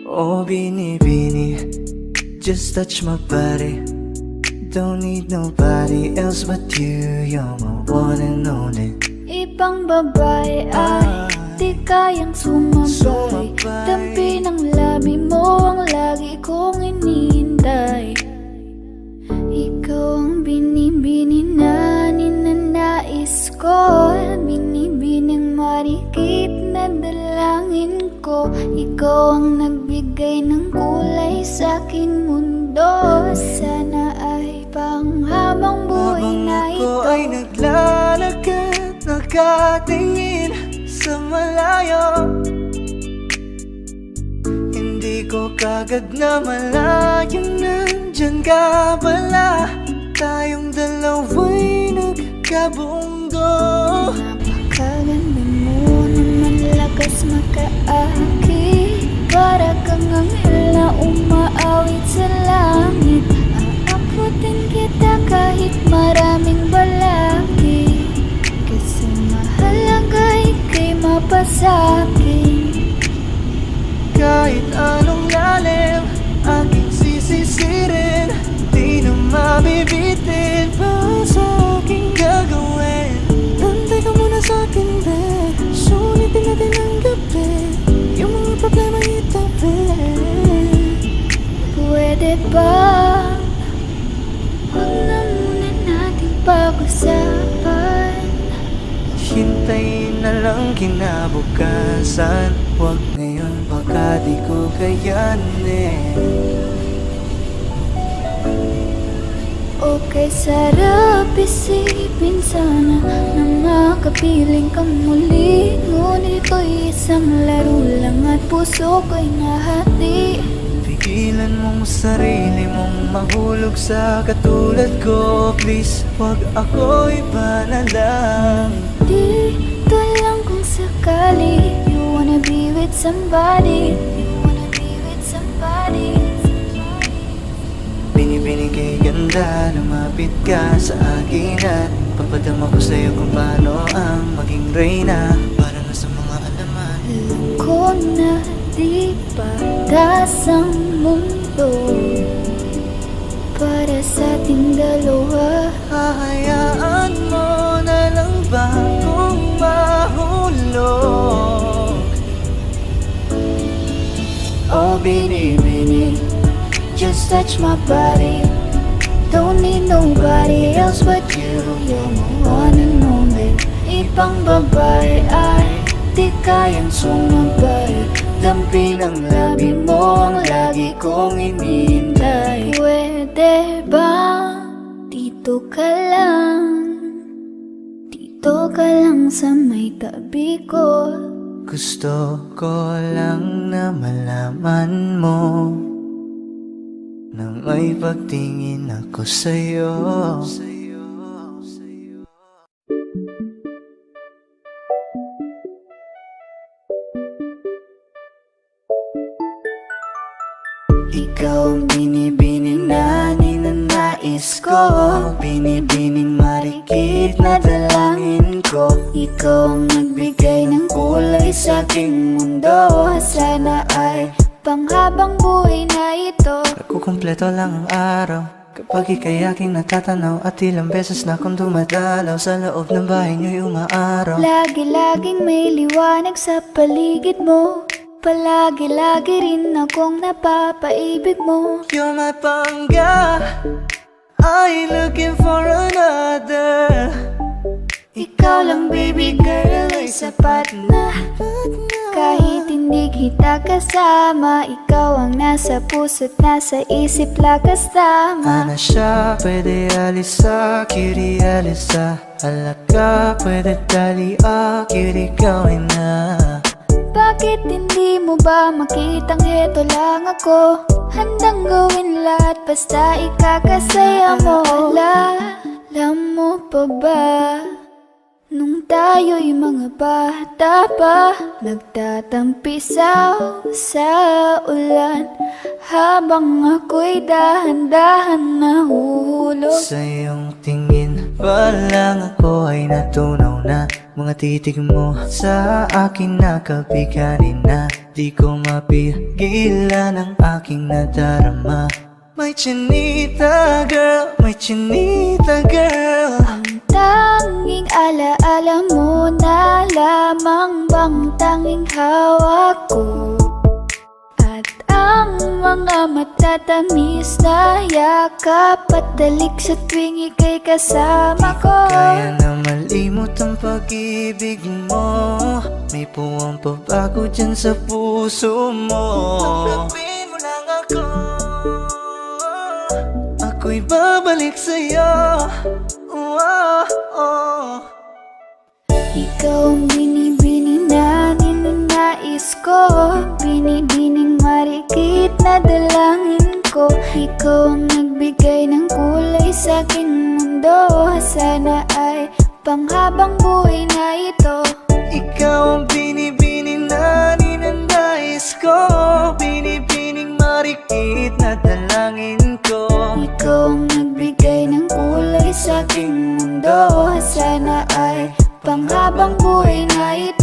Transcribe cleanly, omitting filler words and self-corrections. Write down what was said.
Oh, binibini, just touch my body. Don't need nobody else but you. You're my one and only. Ibang babae ay di kayang sumabay. Dampi ng labi mo ang lagi kong inihintay. Ikaw ang binibini na ninanais ko, binibining marikit na dalangin ko. Ikaw ang nagbigay ng kulay sa aking mundo. Sana ay panghabang buhay na ito. Habang ako ay naglalakad, nakatingin sa malayo, hindi ko kagad na malayang nandyan ka pala. Tayong dalawa'y nagkabundo. Napakaganda mo naman, lakas makaakit. Para kang anghel na umaawit sa langit. Aabutin kita kahit maraming balakid, kasi mahalaga ika'y mapasakin. Kahit anong lalim, aking sisisirin, di na mabibitin pa sa aking gagawin. Nantay ka muna sa akin, be. Sulitin natin ang gabi, yung mga problema itabi. Pwede ba huwag na muna natin pag-usapan? Hintayin na lang kinabukasan. Huwag ngayon, baka di ko kayanin. Okay, sarap isipin sana na makapiling kang muli. Ngunit ito'y isang laro lang at puso ko'y nahati. Pigilan mong sarili mong mahulog sa katulad ko. Please, wag ako iba na lang. Dito lang kung sakali you wanna be with somebody, you wanna be with somebody. Binibining kay ganda, lumapit ka sa akin at papadama ko sa'yo kung paano ang maging reyna. Para na sa mga alaman. Alam ko na di patas ang mundo para sa ating dalawa. Hahayaan mo na lang ba kung mahulog? Oh, binibini, just touch my body. Don't need nobody else but you. You're my one and only. Ibang babae ay di kayang sumabay. Dampi ng labi mo ang lagi kong inihintay. Pwede ba dito ka lang? Dito ka lang sa may tabi ko. Gusto ko lang na malaman mo nang may pagtingin ako sa'yo. Ikaw ang binibining na ninanais ko, binibining marikit na dalangin ko. Ikaw ang nagbigay ng kulay sa aking mundo. Sana ay panghabang buhay na ito. Nagkukumpleto lang ang araw kapag ika'y aking natatanaw, at ilang beses na akong dumadalaw sa loob ng bahay niyo'y umaaraw. Lagi-laging may liwanag sa paligid mo. Palagi-lagi rin akong napapaibig mo. You're my pangga, I ain't looking for another. Ikaw lang baby girl ay sapat na. Kahit hindi kita kasama, ikaw ang nasa puso't nasa isip lakas tama. Ana siya, pwede alisa, cutie alisa. Halaka, pwede tali, cutie gawin na. Bakit hindi mo ba makitang heto lang ako? Handang gawin lahat basta ikakasaya mo. Alam mo pa ba, nung tayo'y mga bata pa, nagtatampisaw sa ulan habang ako'y dahan-dahan nahuhulog. Sa iyong tingin pa lang ako ay natunaw na. Mga titig mo sa akin nakabiganin na. di ko mapigilan ang aking nadarama. May chinita girl, may chinita girl. Ang tanging alaala mo na lamang bang tanging hawak ko. At ang mga matatamis na yakap at dalik sa tuwing ika'y kasama ko. Kaya na malimot ang pag-ibig mo. May puwang pabago dyan sa puso mo. Tanggapin mo lang ako, ako'y babalik sa'yo. Oh, oh. Ikaw ang binibini na ninanais ko, binibining marikit na dalangin ko. Ikaw ang nagbigay ng kulay sa aking mundo. Sana ay panghabang buhay na ito. Ikaw ang binibini na ninanais ko, binibining marikit na dalangin ko. Ikaw ang nagbigay ng kulay sa aking mundo. Sana ay panghabang buhay na ito.